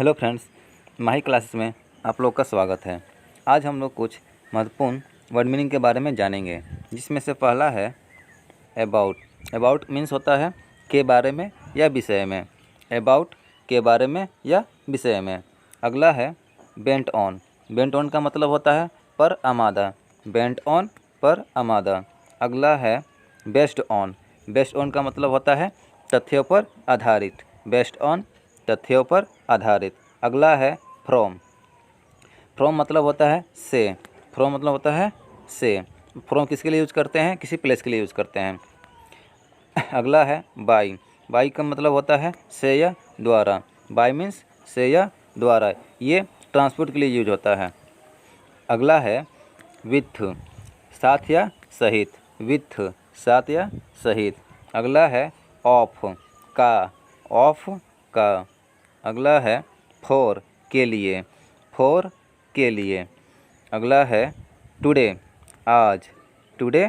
Hello friends, माही classes में आप लोग का स्वागत है। आज हम लोग कुछ महत्वपूर्ण वर्ड मीनिंग के बारे में जानेंगे, जिसमें से पहला है अबाउट। अबाउट मीन्स होता है के बारे में या विषय में। अबाउट के बारे में या विषय में। अगला है बेंट ऑन। बेंट ऑन का मतलब होता है पर आमादा। बेंट ऑन पर आमादा। अगला है बेस्ड ऑन। बेस्ड ऑन का मतलब होता है तथ्यों पर आधारित। बेस्ड ऑन तथ्यों पर आधारित। अगला है फ्रॉम। फ्रॉम मतलब होता है से। फ्रॉम मतलब होता है से। फ्रॉम किसके लिए यूज करते हैं? किसी प्लेस के लिए यूज करते हैं। अगला है बाई। बाई का मतलब होता है से या द्वारा। बाई मीन्स से या द्वारा। ये ट्रांसपोर्ट के लिए यूज होता है। अगला है विथ, साथ या सहित। विथ, साथ या सहित। अगला है ऑफ, का। ऑफ, का। अगला है फॉर, के लिए। फॉर, के लिए। अगला है टुडे, आज। टुडे,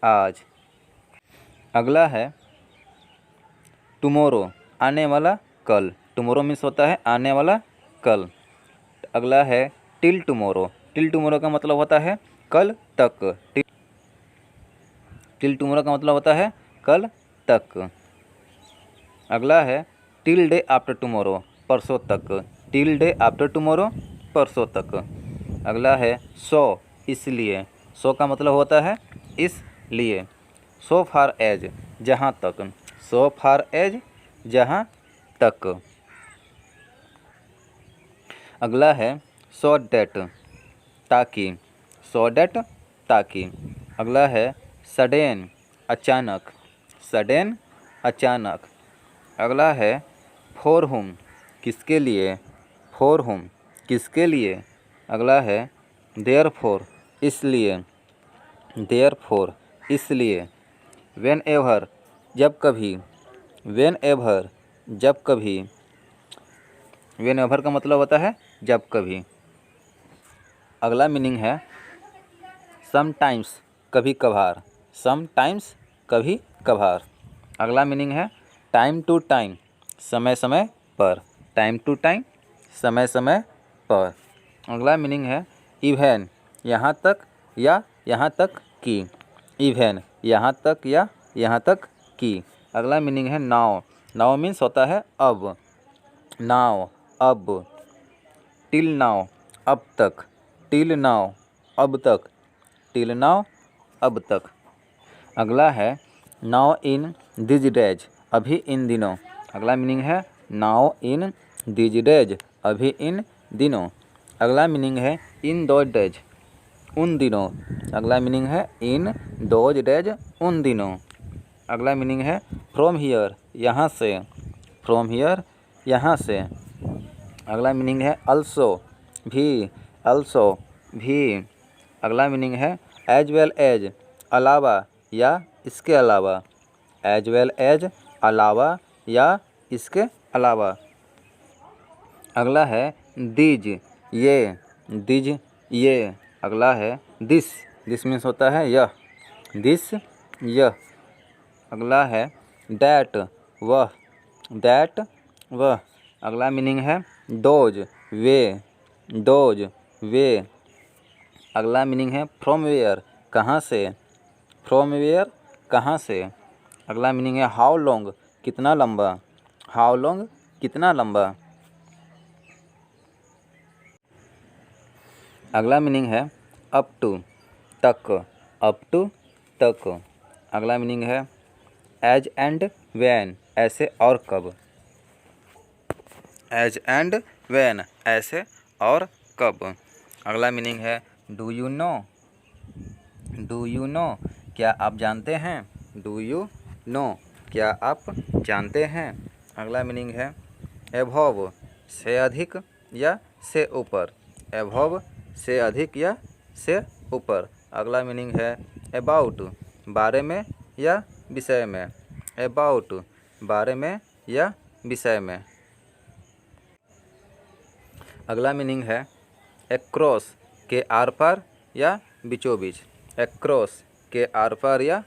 आज। अगला है टुमारो, आने वाला कल। टुमारो मीन्स होता है आने वाला कल। अगला है टिल टुमारो। टिल टुमारो का मतलब होता है कल तक। टिल टुमारो का मतलब होता है कल तक। अगला है टिल डे आफ्टर टुमारो, परसों तक। टिल डे आफ्टर टुमारो, परसों तक। अगला है सो, इसलिए। सो का मतलब होता है इसलिए। सो फार एज, जहाँ तक। सो फार एज, जहाँ तक। अगला है सो डैट, ताकि। सो डैट, ताकि। अगला है सडेन, अचानक। सडेन, अचानक। अगला है फॉर हुम, किसके लिए। फॉर हुम, किसके लिए। अगला है देयर फोर, इसलिए। देयर फोर, इसलिए। वेन एवर, जब कभी। वेन एवर, जब कभी। वेन एवर का मतलब होता है जब कभी। अगला मीनिंग है समटाइम्स, कभी कभार। समटाइम्स, कभी कभार। अगला मीनिंग है टाइम टू टाइम, समय समय पर। टाइम टू टाइम, समय समय पर। अगला मीनिंग है इवेन, यहाँ तक या यहाँ तक की। इवेन, यहाँ तक या यहाँ तक की। अगला मीनिंग है नाउ। नाउ मीन्स होता है अब। नाउ, अब। टिल नाउ, अब तक। टिल नाउ, अब तक। टिल नाउ, अब तक। अगला है नाउ इन दिज डेज, अभी इन दिनों। अगला मीनिंग है नाउ इन दिज डेज, अभी इन दिनों। अगला मीनिंग है इन दो डेज, उन दिनों। अगला मीनिंग है इन दोज डेज, उन दिनों। अगला मीनिंग है फ्रॉम हियर, यहाँ से। फ्रॉम हियर, यहाँ से। अगला मीनिंग है अल्सो, भी। अल्सो, भी। अगला मीनिंग है एज वेल एज, अलावा या इसके अलावा। एज वेल एज, अलावा या इसके अलावा। अगला है दीज, ये। दीज, ये। अगला है दिस। दिस मीन्स होता है यह। दिस, यह। अगला है दैट, वह। दैट, वह। अगला मीनिंग है दोज, वे। दोज, वे। अगला मीनिंग है फ्रॉम वेयर, कहाँ से। फ्रॉम वेयर, कहाँ से। अगला मीनिंग है हाउ लॉन्ग, कितना लंबा। हाउ लॉन्ग, कितना लंबा। अगला मीनिंग है अप टू, तक। अप टू, तक। अगला मीनिंग है एज एंड वैन, ऐसे और कब। एज एंड वैन, ऐसे और कब। अगला मीनिंग है do you know. Do you know, क्या आप जानते हैं। डू यू नो, क्या आप जानते हैं। अगला मीनिंग है एभव, से अधिक या से ऊपर। एभव, से अधिक या से ऊपर। अगला मीनिंग है अबाउट, बारे में या विषय में। अबाउट, बारे में या विषय में। अगला मीनिंग है एक्रॉस, के आर पार या बीचों बीच। एक्रॉस, के आर पार या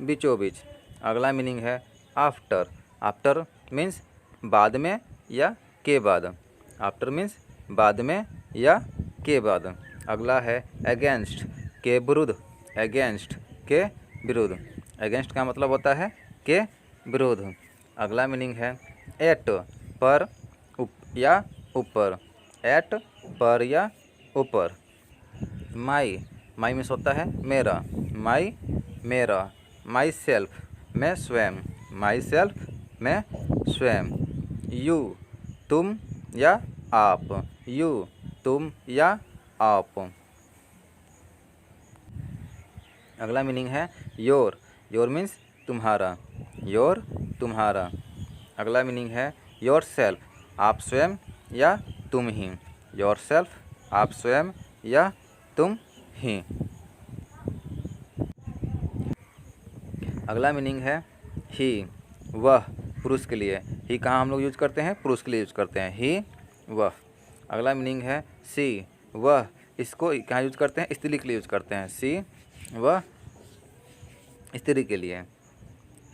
बीचों बीच। अगला मीनिंग है आफ्टर। आफ्टर मीन्स बाद में या के बाद। आफ्टर मीन्स बाद में या के बाद। अगला है अगेंस्ट, के विरुद्ध, अगेंस्ट के विरुद्ध। अगेंस्ट का मतलब होता है के विरुद्ध। अगला मीनिंग है एट, पर या ऊपर, एट पर या ऊपर। माई, माई मीन्स होता है मेरा, माई मेरा। माई सेल्फ मैं स्वयं, माई सेल्फ मैं स्वयं। यू तुम या आप, यू तुम या आप। अगला मीनिंग है योर, योर मीन्स तुम्हारा, योर तुम्हारा। अगला मीनिंग है योर सेल्फ, आप स्वयं या तुम ही, योर सेल्फ आप स्वयं या तुम ही। अगला मीनिंग है ही, वह, पुरुष के लिए। ही कहाँ हम लोग यूज करते हैं? पुरुष के लिए यूज करते हैं, ही वह। अगला मीनिंग है सी, वह, इसको कहाँ यूज करते हैं? स्त्री के लिए यूज करते हैं, सी वह स्त्री के लिए।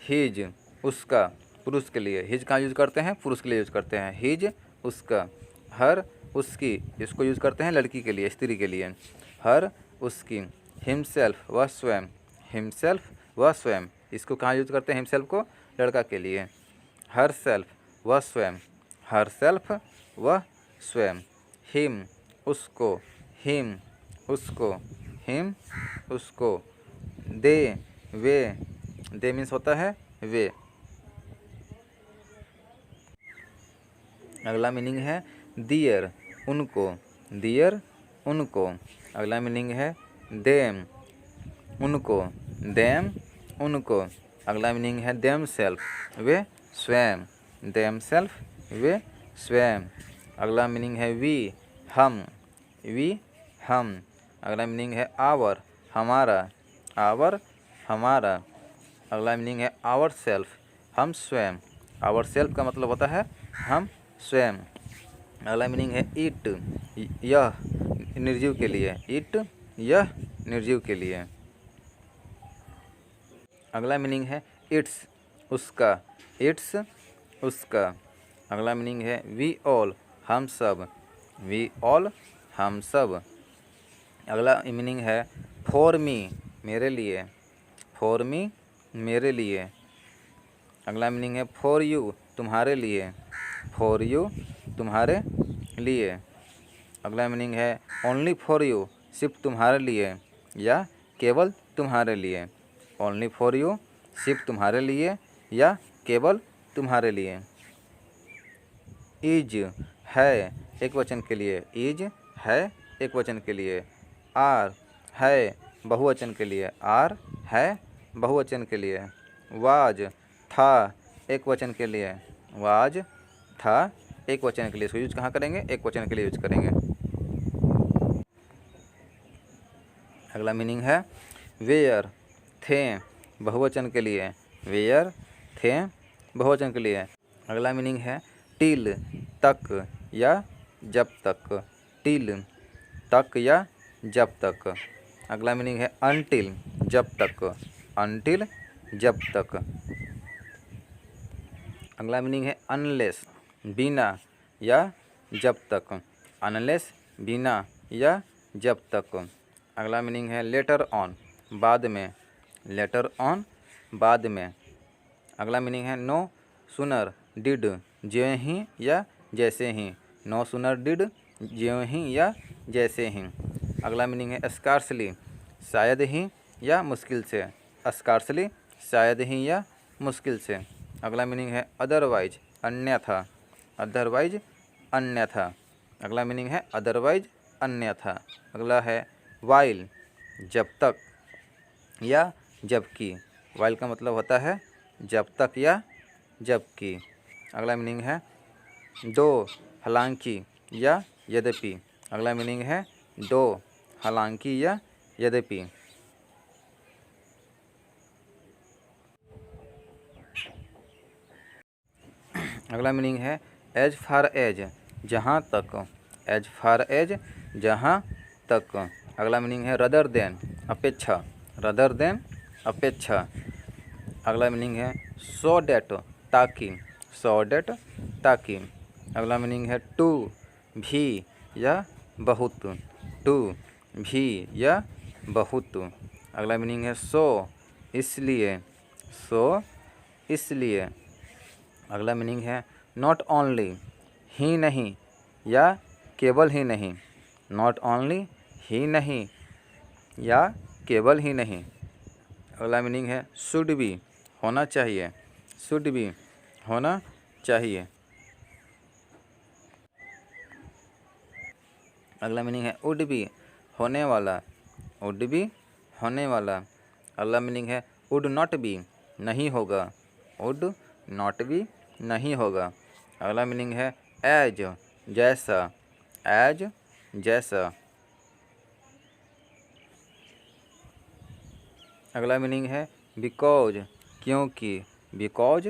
हिज, उसका, पुरुष के लिए। हिज कहाँ यूज करते हैं? पुरुष के लिए यूज करते हैं, हिज उसका। हर, उसकी, इसको यूज करते हैं लड़की के लिए, स्त्री के लिए, हर उसकी। हिमसेल्फ, वह स्वयं, हिमसेल्फ वह स्वयं, इसको कहाँ यूज करते हैं? हिमसेल्फ को लड़का के लिए। हर सेल्फ, वह स्वयं, हर सेल्फ वह स्वयं। हिम, उसको, हिम उसको, हिम उसको। दे, वे, दे मीन्स होता है वे। अगला मीनिंग है दियर, उनको, दियर उनको। अगला मीनिंग है देम, उनको, देम उनको। अगला मीनिंग है देम सेल्फ, वे स्वयं, देम सेल्फ वे स्वयं। अगला मीनिंग है वी, हम, वी हम। अगला मीनिंग है आवर, हमारा, आवर हमारा। अगला मीनिंग है आवर सेल्फ, हम स्वयं, आवर सेल्फ का मतलब होता है हम स्वयं। अगला मीनिंग है इट, यह, निर्जीव के लिए, इट यह निर्जीव के लिए। अगला मीनिंग है इट्स, उसका, इट्स उसका। अगला मीनिंग है वी ऑल, हम सब, वी ऑल हम सब। अगला मीनिंग है फॉर मी, मेरे लिए, फॉर मी मेरे लिए। अगला मीनिंग है फॉर यू, तुम्हारे लिए, फॉर यू तुम्हारे लिए। अगला मीनिंग है ओनली फॉर यू, सिर्फ तुम्हारे लिए या केवल तुम्हारे लिए, ओनली फॉर यू सिर्फ तुम्हारे लिए या केवल तुम्हारे लिए। इज, है, एक वचन के लिए, इज है एक वचन के लिए। आर, है, बहुवचन के लिए, आर है बहुवचन के लिए। वाज, था, एक वचन के लिए, वाज था एक वचन के लिए। इसको यूज कहाँ करेंगे? एक वचन के लिए यूज करेंगे। अगला मीनिंग है वेयर, थे, बहुवचन के लिए, वेयर थे बहुवचन के लिए। अगला मीनिंग है टिल, तक या जब तक, टिल तक या जब तक। अगला मीनिंग है अनटिल, जब तक, अनटिल जब तक। अगला मीनिंग है अनलेस, बिना या जब तक, अनलेस बिना या जब तक। अगला मीनिंग है लेटर ऑन, बाद में, लेटर ऑन बाद में। अगला मीनिंग है नो सुनर डिड, ज्यों ही या जैसे ही, नो सुनर डिड ज्यों ही या जैसे ही। अगला मीनिंग है स्कार्सली, शायद ही या मुश्किल से, स्कार्सली शायद ही या मुश्किल से। अगला मीनिंग है अदरवाइज, अन्यथा, अदरवाइज अन्यथा। अगला मीनिंग है अदरवाइज अन्यथा। अगला है वाइल, जब तक या जबकि, वाइल का मतलब होता है जब तक या जबकि। अगला मीनिंग है दो, हालांकि या यद्यपि। अगला मीनिंग है दो, हालांकि या यद्यपि। अगला मीनिंग है एज फार एज, जहाँ तक, एज फार एज जहाँ तक। अगला मीनिंग है रदर देन, अपेक्षा, रदर देन अपेक्षा। अगला मीनिंग है सो डैट, ताकि, सो डैट ताकि। अगला मीनिंग है टू, भी या बहुत, टू भी या बहुत। अगला मीनिंग है सो, इसलिए, सो इसलिए। अगला मीनिंग है नॉट ओनली, ही नहीं या केवल ही नहीं, नॉट ओनली ही नहीं या केवल ही नहीं। अगला मीनिंग है शुड बी, होना चाहिए, शुड बी होना चाहिए। अगला मीनिंग है वुड बी, होने वाला, वुड बी होने वाला। अगला मीनिंग है वुड नॉट बी, नहीं होगा, वुड नॉट बी नहीं होगा। अगला मीनिंग है एज, जैसा, एज जैसा। अगला मीनिंग है बिकॉज, क्योंकि, बिकॉज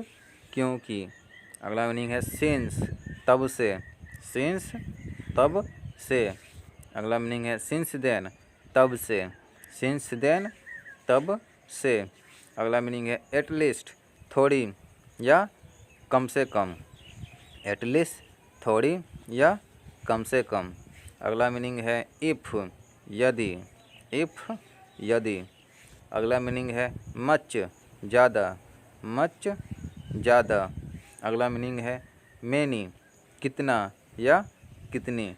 क्योंकि। अगला मीनिंग है सिंस, तब से, सिंस तब से। अगला मीनिंग है सिंस देन, तब से, सिंस देन तब से। अगला मीनिंग है एटलीस्ट, थोड़ी या कम से कम, एटलीस्ट थोड़ी या कम से कम। अगला मीनिंग है इफ़, यदि, इफ़ यदि। अगला मीनिंग है मच, ज़्यादा, मच ज़्यादा। अगला मीनिंग है मैनी, कितना या कितनी,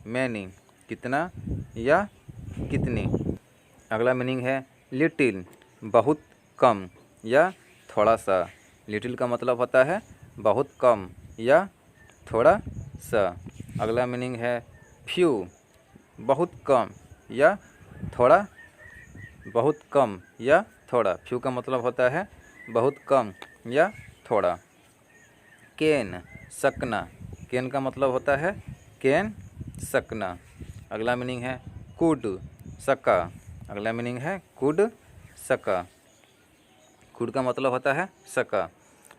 मैनी कितना या कितनी। अगला मीनिंग है लिटिल, बहुत कम या थोड़ा सा, लिटिल का मतलब होता है बहुत कम या थोड़ा सा। अगला मीनिंग है फ्यू, बहुत कम या थोड़ा, बहुत कम या थोड़ा। फ्यू का मतलब होता है बहुत कम या थोड़ा। कैन, सकना, कैन का मतलब होता है कैन सकना। अगला मीनिंग है कुड, सका। अगला मीनिंग है कुड सका, कुड का मतलब होता है सका।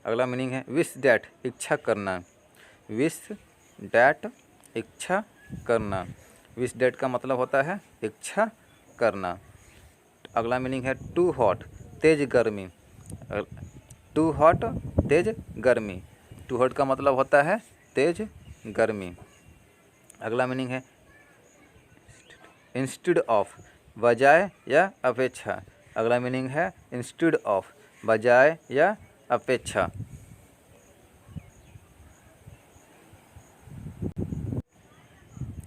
अगला मीनिंग है विश डैट, इच्छा करना, विश डैट इच्छा करना। विश डैट का मतलब होता है इच्छा करना। अगला मीनिंग है टू हॉट, तेज गर्मी, टू हॉट तेज गर्मी। टू हॉट का मतलब होता है तेज गर्मी। अगला मीनिंग है इंस्टेड ऑफ, बजाय या अपेक्षा। अगला मीनिंग है इंस्टेड ऑफ, बजाय या अपेक्षा।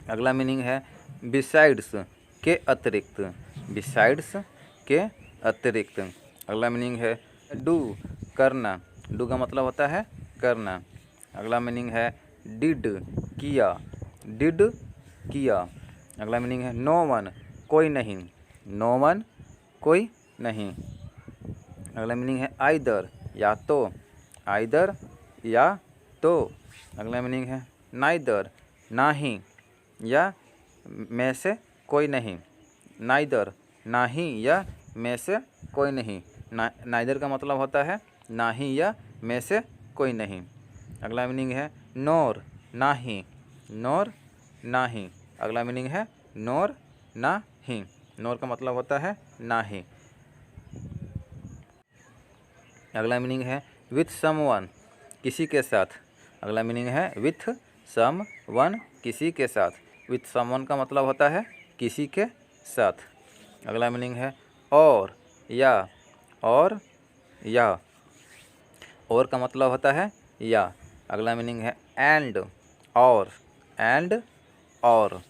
अगला मीनिंग है बिसाइड्स, के अतिरिक्त, बिसाइड्स के अतिरिक्त। अगला मीनिंग है डू, करना, डू का मतलब होता है करना। अगला मीनिंग है डिड, किया, डिड किया। अगला मीनिंग है नो वन, कोई नहीं, नो वन कोई नहीं। अगला मीनिंग है आइदर, या तो, आइदर या तो। अगला मीनिंग है नाइदर, ना ही या में से कोई नहीं, नाइदर ना ही या में से कोई नहीं। नाइदर का मतलब होता है ना ही या में से कोई नहीं। अगला मीनिंग है नोर, ना ही, नोर ना ही। अगला मीनिंग है नोर ना ही, नोर का मतलब होता है ना ही। अगला मीनिंग है विथ समवन, किसी के साथ। अगला मीनिंग है विथ समवन, किसी के साथ। विथ समवन का मतलब होता है किसी के साथ। अगला मीनिंग है और या, और या, और का मतलब होता है या। अगला मीनिंग है एंड, और, एंड और।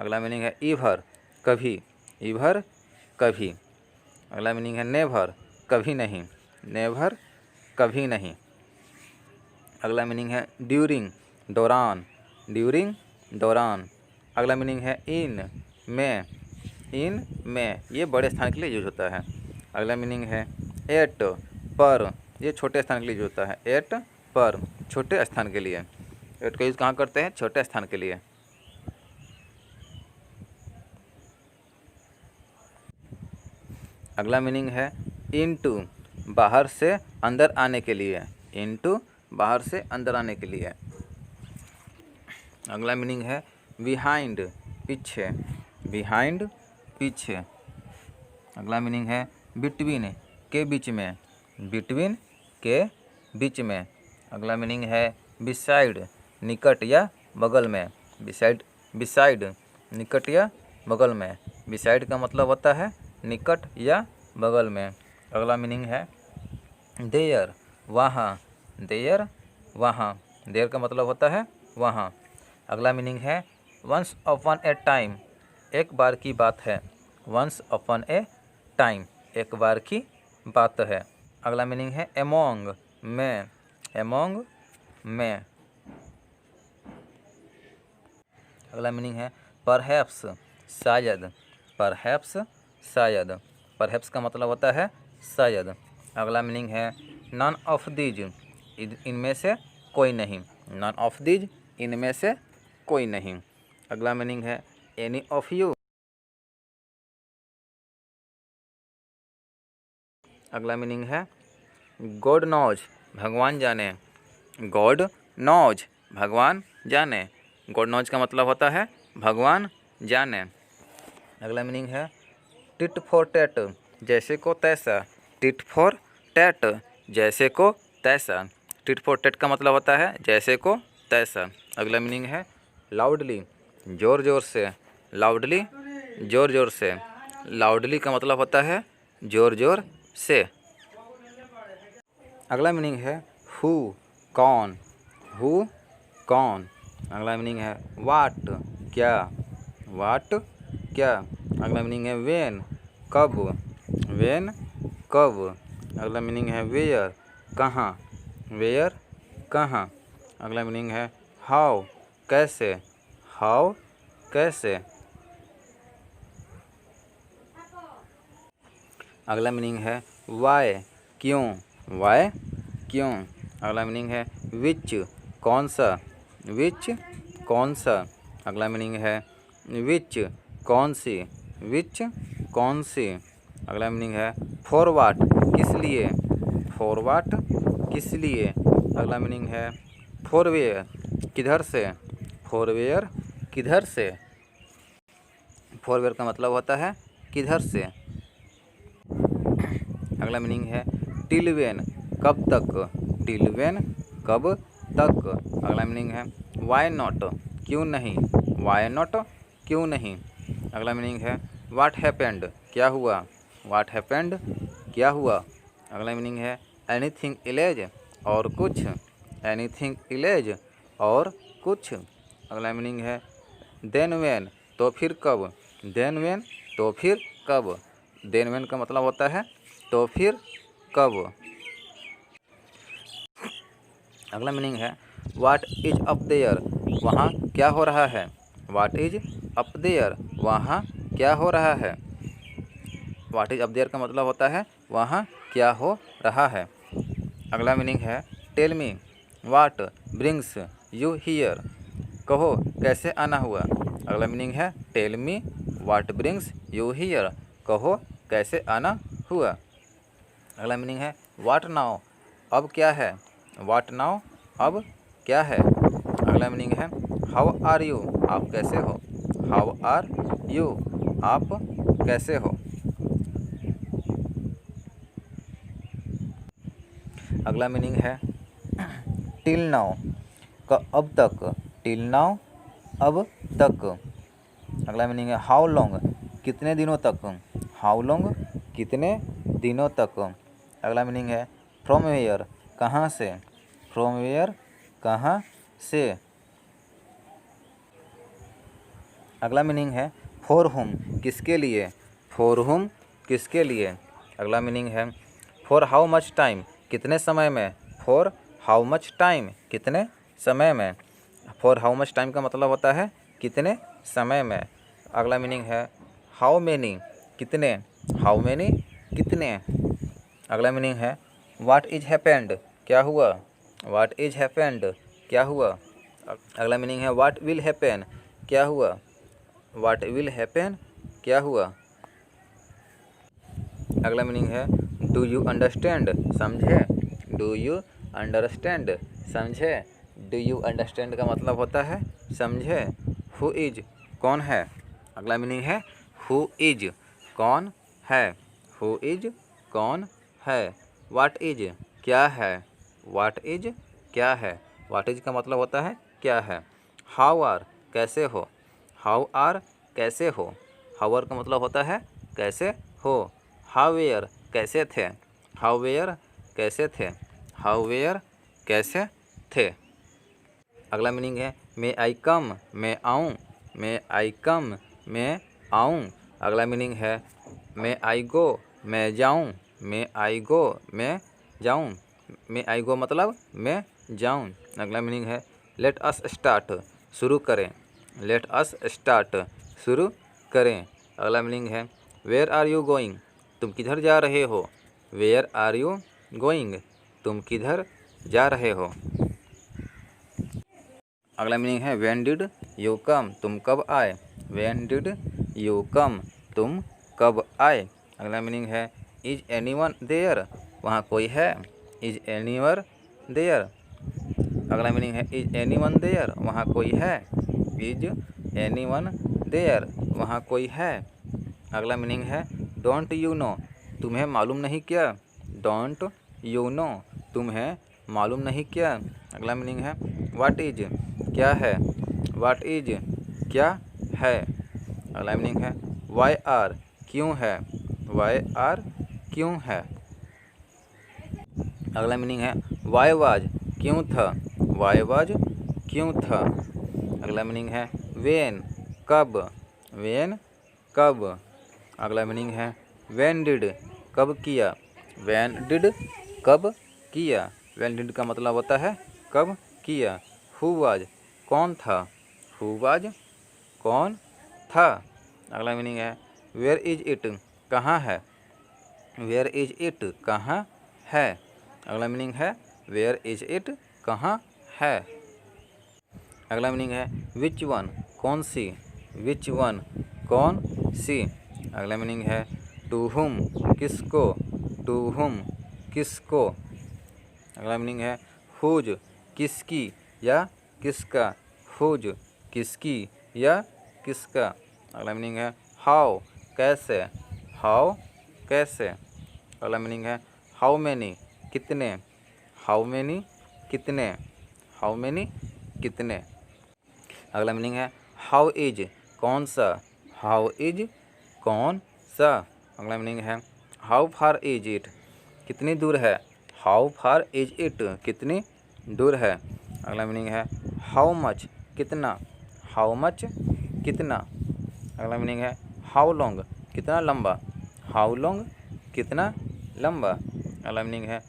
अगला मीनिंग है इभर, कभी, इभर कभी। अगला मीनिंग है नेभर, कभी नहीं, नेभर कभी नहीं। अगला मीनिंग है ड्यूरिंग, दौरान, ड्यूरिंग दौरान। अगला मीनिंग है इन, में, इन में, ये बड़े स्थान के लिए यूज होता है। अगला मीनिंग है एट, पर, ये छोटे स्थान के लिए यूज होता है। एट पर, छोटे स्थान के लिए। एट का यूज़ कहाँ करते हैं? छोटे स्थान के लिए। अगला मीनिंग है इनटू, बाहर से अंदर आने के लिए, इनटू बाहर से अंदर आने के लिए। अगला मीनिंग है बिहाइंड, पीछे, बिहाइंड पीछे। अगला मीनिंग है बिटवीन, के बीच में, बिटवीन के बीच में। अगला मीनिंग है बिसाइड, निकट या बगल में, बिसाइड, बिसाइड निकट या बगल में। बिसाइड का मतलब होता है निकट या बगल में। अगला मीनिंग है देयर, वहाँ। देयर, वहाँ। देयर का मतलब होता है वहाँ। अगला मीनिंग है वंस अपॉन ए टाइम, एक बार की बात है। वंस अपॉन ए टाइम, एक बार की बात है। अगला मीनिंग है एमोंग, में। एमोंग, में। अगला मीनिंग है परहैप्स, शायद। परहैप्स, शायद। परहैप्स का मतलब होता है शायद। अगला मीनिंग है नॉन ऑफ दीज, इनमें से कोई नहीं। नॉन ऑफ दीज, इनमें से कोई नहीं। अगला मीनिंग है एनी ऑफ यू। अगला मीनिंग है गॉड नॉज, भगवान जाने। गॉड नॉज, भगवान जाने। गॉड नॉज का मतलब होता है भगवान जाने। अगला मीनिंग है टिट फॉर टैट, जैसे को तैसा। टिट फॉर टैट, जैसे को तैसा। टिट फॉर टैट का मतलब होता है जैसे को तैसा। अगला मीनिंग है लाउडली, ज़ोर ज़ोर से। लाउडली, ज़ोर ज़ोर से। लाउडली का मतलब होता है ज़ोर ज़ोर से। अगला मीनिंग है हु, कौन। हु, कौन। अगला मीनिंग है वाट, क्या। वाट, क्या। अगला मीनिंग है वेन, कब। वेन, कब। अगला मीनिंग है वेयर, कहाँ। वेयर, कहाँ। अगला मीनिंग है हाउ, कैसे। हाउ, कैसे। अगला मीनिंग है वाई, क्यों। वाई, क्यों। अगला मीनिंग है विच, कौन सा। विच, कौन सा। अगला मीनिंग है विच, कौन सी। विच, कौन सी। अगला मीनिंग है फॉर वाट, किस लिए। फॉर वाट, किस लिए। अगला मीनिंग है फॉर वेयर, किधर से। फॉर वेयर, किधर से। फॉर वेयर का मतलब होता है किधर से। अगला मीनिंग है टिल वेन, कब तक। टिल वेन, कब तक। अगला मीनिंग है वाई नॉट, क्यों नहीं। वाई नॉट, क्यों नहीं। अगला मीनिंग है वाट हैपेंड, क्या हुआ। वाट हैपेंड, क्या हुआ। अगला मीनिंग है एनीथिंग इलेज, और कुछ। एनीथिंग इलेज, और कुछ। अगला मीनिंग है देन वेन, तो फिर कब। देन वेन, तो फिर कब। देन वेन का मतलब होता है तो फिर कब। अगला मीनिंग है वाट इज अप देयर, वहाँ क्या हो रहा है। वाट इज अप देयर, वहाँ क्या हो रहा है। वाट इज अप देयर का मतलब होता है वहाँ क्या हो रहा है। अगला मीनिंग है tell me what brings you here, कहो कैसे आना हुआ। अगला मीनिंग है tell me what brings you here, कहो कैसे आना हुआ। अगला मीनिंग है वाट नाउ, अब क्या है। वाट नाउ, अब क्या है। अगला मीनिंग है हाउ आर यू, आप कैसे हो। हाउ आर यू, आप कैसे हो। अगला मीनिंग है टिल नाउ का अब तक। टिल नाउ, अब तक। अगला मीनिंग है हाउ लॉन्ग, कितने दिनों तक। हाउ लॉन्ग, कितने दिनों तक। अगला मीनिंग है फ्रॉम वेयर, कहाँ से। फ्रॉम वेयर, कहाँ से। अगला मीनिंग है फॉर हुम, किसके लिए। फॉर हुम, किसके लिए। अगला मीनिंग है फॉर हाउ मच टाइम, कितने समय में। फॉर हाउ मच टाइम, कितने समय में। फॉर हाउ मच टाइम का मतलब होता है कितने समय में। अगला मीनिंग है हाउ मैनी, कितने। हाउ मैनी, कितने। अगला मीनिंग है वाट इज हैपेंड, क्या हुआ। वाट इज हैपेंड, क्या हुआ। अगला मीनिंग है वाट विल हैपन, क्या हुआ। वाट विल हैपन, क्या हुआ। अगला मीनिंग है डू यू अंडरस्टैंड, समझे। डू यू अंडरस्टैंड, समझे। डू यू अंडरस्टैंड का मतलब होता है समझे। हु इज, कौन है। अगला मीनिंग है हु इज, कौन है। हु इज, कौन है। वाट इज, क्या है। वाट इज, क्या है। वाट इज का मतलब होता है क्या है। हाउ आर, कैसे हो। हाउ आर, कैसे हो। हाउ आर का मतलब होता है कैसे हो। हाउ वेयर, कैसे थे। हाउ वेयर, कैसे थे। हाउ वेयर, कैसे थे। अगला मीनिंग है मे आई कम, मैं आऊँ। मे आई कम, मैं आऊँ। अगला मीनिंग है मे आई गो, मैं जाऊँ। मे आई गो, मैं जाऊँ। मे आई गो मतलब मैं जाऊँ। अगला मीनिंग है लेट अस स्टार्ट, शुरू करें। लेट अस स्टार्ट, शुरू करें। अगला मीनिंग है वेयर आर यू गोइंग, तुम किधर जा रहे हो। वेयर आर यू गोइंग, तुम किधर जा रहे हो। अगला मीनिंग है व्हेन डिड यू कम, तुम कब आए। व्हेन डिड यू कम, तुम कब आए। अगला मीनिंग है इज एनीवन देयर, वहाँ कोई है। Is anyone there. अगला मीनिंग है इज एनीवन देयर, वहाँ कोई है। इज एनीवन देयर, वहाँ कोई है। अगला मीनिंग है डोंट यू नो, तुम्हें मालूम नहीं क्या। डोंट यू नो, तुम्हें मालूम नहीं क्या। अगला मीनिंग है व्हाट इज, क्या है। व्हाट इज, क्या है। अगला मीनिंग है वाई आर, क्यों है। वाई आर, क्यों है। अगला मीनिंग है वाई वाज, क्यों था। वाई वाज, क्यों था। अगला मीनिंग है वेन, कब। वेन, कब। अगला मीनिंग है व्हेन डिड, कब किया। व्हेन डिड, कब किया। व्हेन डिड का मतलब होता है कब किया। हु वाज, कौन था। हु वाज, कौन था। अगला मीनिंग है वेयर इज इट, कहाँ है। वेयर इज इट, कहाँ है। अगला मीनिंग है वेयर इज इट, कहाँ है। अगला मीनिंग है विच वन, कौन सी। विच वन, कौन सी। अगला मीनिंग है टू हुम, किसको। टू हुम, किसको। अगला मीनिंग है हुज, किसकी या किसका। हुज, किसकी या किसका। अगला मीनिंग है हाउ, कैसे। हाउ, कैसे। अगला मीनिंग है हाउ मैनी, कितने। हाउ मैनी, कितने। हाउ मैनी, कितने। अगला मीनिंग है हाउ इज, कौन सा। हाउ इज, कौन सा। अगला मीनिंग है हाउ फार इज इट, कितनी दूर है। हाउ फार इज इट, कितनी दूर है। अगला मीनिंग है हाउ मच, कितना। हाउ मच, कितना। अगला मीनिंग है हाउ लॉन्ग, कितना लंबा। हाउ लॉन्ग, कितना लंबा। अगला मीनिंग है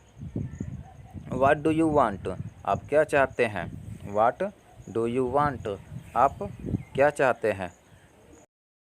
व्हाट डू यू वांट, आप क्या चाहते हैं। व्हाट डू यू वांट, आप क्या चाहते हैं।